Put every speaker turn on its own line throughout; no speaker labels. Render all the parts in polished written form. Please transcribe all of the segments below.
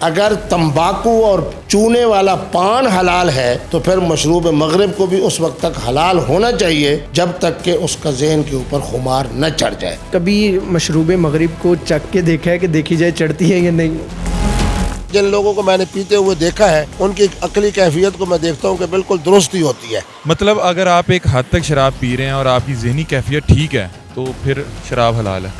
اگر تمباکو اور چونے والا پان حلال ہے تو پھر مشروب مغرب کو بھی اس وقت تک حلال ہونا چاہیے جب تک کہ اس کا ذہن کے اوپر خمار نہ چڑھ جائے۔
کبھی مشروب مغرب کو چکھ کے دیکھا ہے کہ دیکھی جائے چڑھتی ہے یا نہیں؟
جن لوگوں کو میں نے پیتے ہوئے دیکھا ہے ان کی عقلی کیفیت کو میں دیکھتا ہوں کہ بالکل درست ہی ہوتی ہے۔
مطلب اگر آپ ایک حد تک شراب پی رہے ہیں اور آپ کی ذہنی کیفیت ٹھیک ہے تو پھر شراب حلال ہے۔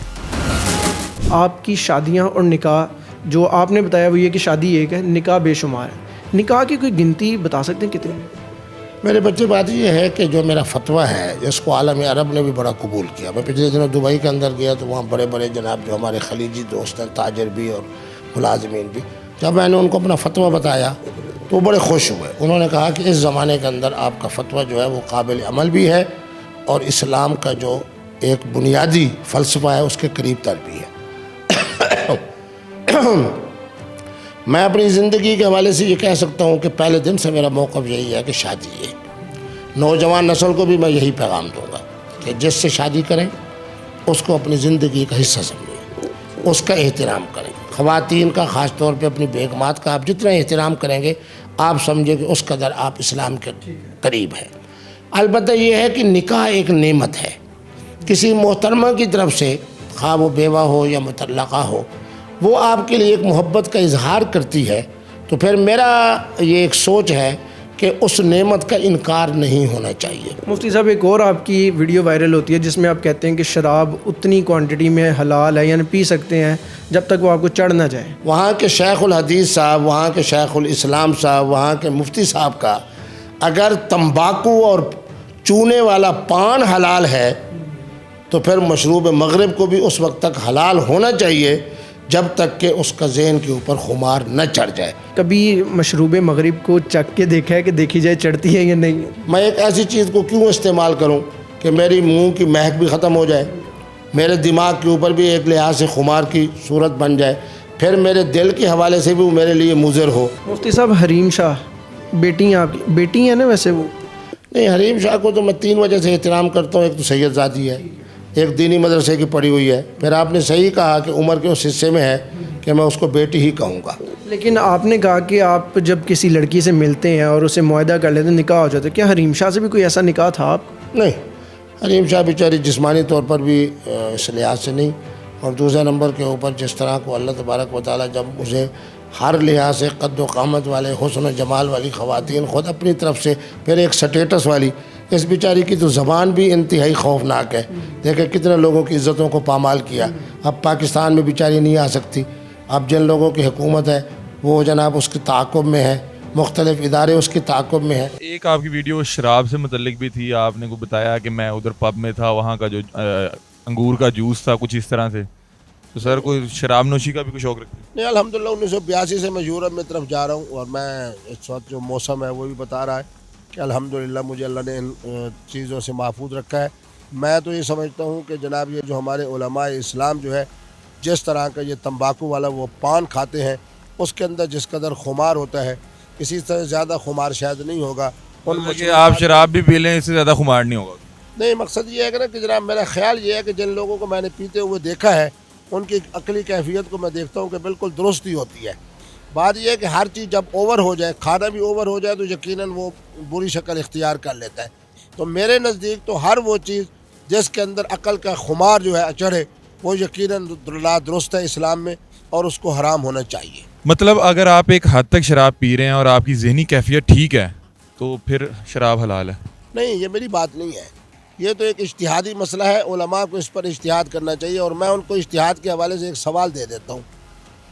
آپ کی شادیاں اور نکاح جو آپ نے بتایا وہ یہ کہ شادی ایک ہے، نکاح بے شمار ہے، نکاح کی کوئی گنتی بتا سکتے ہیں کتنی؟
میرے بچے بات یہ ہے کہ جو میرا فتویٰ ہے جس کو عالم عرب نے بھی بڑا قبول کیا، میں پچھلے دنوں دبئی کے اندر گیا تو وہاں بڑے بڑے جناب جو ہمارے خلیجی دوست ہیں، تاجر بھی اور ملازمین بھی، جب میں نے ان کو اپنا فتویٰ بتایا تو وہ بڑے خوش ہوئے۔ انہوں نے کہا کہ اس زمانے کے اندر آپ کا فتویٰ جو ہے وہ قابل عمل بھی ہے اور اسلام کا جو ایک بنیادی فلسفہ ہے اس کے قریب تر بھی ہے۔ میں اپنی زندگی کے حوالے سے یہ کہہ سکتا ہوں کہ پہلے دن سے میرا موقف یہی ہے کہ شادی ہے۔ نوجوان نسل کو بھی میں یہی پیغام دوں گا کہ جس سے شادی کریں اس کو اپنی زندگی کا حصہ سمجھیں، اس کا احترام کریں۔ خواتین کا خاص طور پہ اپنی بیگمات کا آپ جتنا احترام کریں گے آپ سمجھیں کہ اس قدر آپ اسلام کے قریب ہیں۔ البتہ یہ ہے کہ نکاح ایک نعمت ہے، کسی محترمہ کی طرف سے خواہ وہ بیوہ ہو یا مطلقہ ہو، وہ آپ کے لیے ایک محبت کا اظہار کرتی ہے تو پھر میرا یہ ایک سوچ ہے کہ اس نعمت کا انکار نہیں ہونا چاہیے۔
مفتی صاحب ایک اور آپ کی ویڈیو وائرل ہوتی ہے جس میں آپ کہتے ہیں کہ شراب اتنی کوانٹٹی میں حلال ہے، یعنی پی سکتے ہیں جب تک وہ آپ کو چڑھ نہ جائے۔
وہاں کے شیخ الحدیث صاحب، وہاں کے شیخ الاسلام صاحب، وہاں کے مفتی صاحب کا اگر تمباکو اور چونے والا پان حلال ہے تو پھر مشروب مغرب کو بھی اس وقت تک حلال ہونا چاہیے جب تک کہ اس کا ذہن کے اوپر خمار نہ چڑھ جائے۔
کبھی مشروب مغرب کو چکھ کے دیکھا ہے کہ دیکھی جائے چڑھتی ہے یا نہیں؟
میں ایک ایسی چیز کو کیوں استعمال کروں کہ میری منہ کی مہک بھی ختم ہو جائے، میرے دماغ کے اوپر بھی ایک لحاظ سے خمار کی صورت بن جائے، پھر میرے دل کے حوالے سے بھی وہ میرے لیے مضر ہو۔
مفتی صاحب حریم شاہ بیٹی ہیں آپ کی، بیٹی ہیں نا ویسے وہ؟
نہیں، حریم شاہ کو تو میں 3 وجہ سے احترام کرتا ہوں۔ ایک تو سید زادی ہے، ایک دینی مدرسے کی پڑھی ہوئی ہے، پھر آپ نے صحیح کہا کہ عمر کے اس حصے میں ہے کہ میں اس کو بیٹی ہی کہوں گا۔
لیکن آپ نے کہا کہ آپ جب کسی لڑکی سے ملتے ہیں اور اسے معاہدہ کر لیتے ہیں نکاح ہو جاتا ہے، کیا حریم شاہ سے بھی کوئی ایسا نکاح تھا آپ؟
نہیں، حریم شاہ بیچاری جسمانی طور پر بھی اس لحاظ سے نہیں، اور دوسرے نمبر کے اوپر جس طرح کو اللہ تبارک و تعالیٰ جب مجھے ہر لحاظ سے قد و قامت والے حسن و جمال والی خواتین خود اپنی طرف سے، پھر ایک سٹیٹس والی، اس بیچاری کی تو زبان بھی انتہائی خوفناک ہے۔ دیکھیں کتنے لوگوں کی عزتوں کو پامال کیا۔ اب پاکستان میں بیچاری نہیں آ سکتی، اب جن لوگوں کی حکومت ہے وہ جناب اس کے تعاقب میں ہے، مختلف ادارے اس کے تعاقب میں ہیں۔
ایک آپ کی ویڈیو شراب سے متعلق بھی تھی، آپ نے کو بتایا کہ میں ادھر پب میں تھا، وہاا کا جو انگور کا جوس تھا کچھ اس طرح سے، تو سر کوئی شراب نوشی کا بھی کوئی شوق رکھتے ہیں؟
نہیں، الحمدللہ 1982 سے میں یورپ میں طرف جا رہا ہوں، اور میں اس وقت جو موسم ہے وہ بھی بتا رہا ہے کہ الحمدللہ مجھے اللہ نے ان چیزوں سے محفوظ رکھا ہے۔ میں تو یہ سمجھتا ہوں کہ جناب یہ جو ہمارے علماء اسلام جو ہے جس طرح کا یہ تمباکو والا وہ پان کھاتے ہیں اس کے اندر جس قدر خمار ہوتا ہے اسی طرح زیادہ خمار شاید نہیں ہوگا۔
کہ آپ شراب بھی پی لیں اس سے زیادہ خمار نہیں ہوگا؟
نہیں، مقصد یہ ہے کہ نا کہ جناب میرا خیال یہ ہے کہ جن لوگوں کو میں نے پیتے ہوئے دیکھا ہے ان کی عقلی کیفیت کو میں دیکھتا ہوں کہ بالکل درست ہی ہوتی ہے۔ بات یہ ہے کہ ہر چیز جب اوور ہو جائے، کھانا بھی اوور ہو جائے تو یقیناً وہ بری شکل اختیار کر لیتا ہے۔ تو میرے نزدیک تو ہر وہ چیز جس کے اندر عقل کا خمار جو ہے چڑھے وہ یقیناً درست ہے اسلام میں، اور اس کو حرام ہونا چاہیے۔
مطلب اگر آپ ایک حد تک شراب پی رہے ہیں اور آپ کی ذہنی کیفیت ٹھیک ہے تو پھر شراب حلال ہے؟
نہیں، یہ میری بات نہیں ہے، یہ تو ایک اجتہادی مسئلہ ہے، علماء کو اس پر اجتہاد کرنا چاہیے، اور میں ان کو اجتہاد کے حوالے سے ایک سوال دے دیتا ہوں۔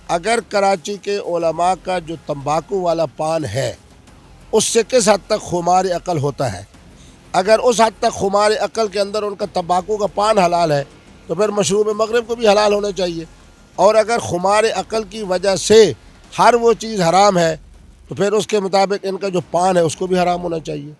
اگر کراچی کے علماء کا جو تمباکو والا پان ہے اس سے کس حد تک خمار عقل ہوتا ہے، اگر اس حد تک خمار عقل کے اندر ان کا تمباکو کا پان حلال ہے تو پھر مشروب مغرب کو بھی حلال ہونا چاہیے، اور اگر خمار عقل کی وجہ سے ہر وہ چیز حرام ہے تو پھر اس کے مطابق ان کا جو پان ہے اس کو بھی حرام ہونا چاہیے۔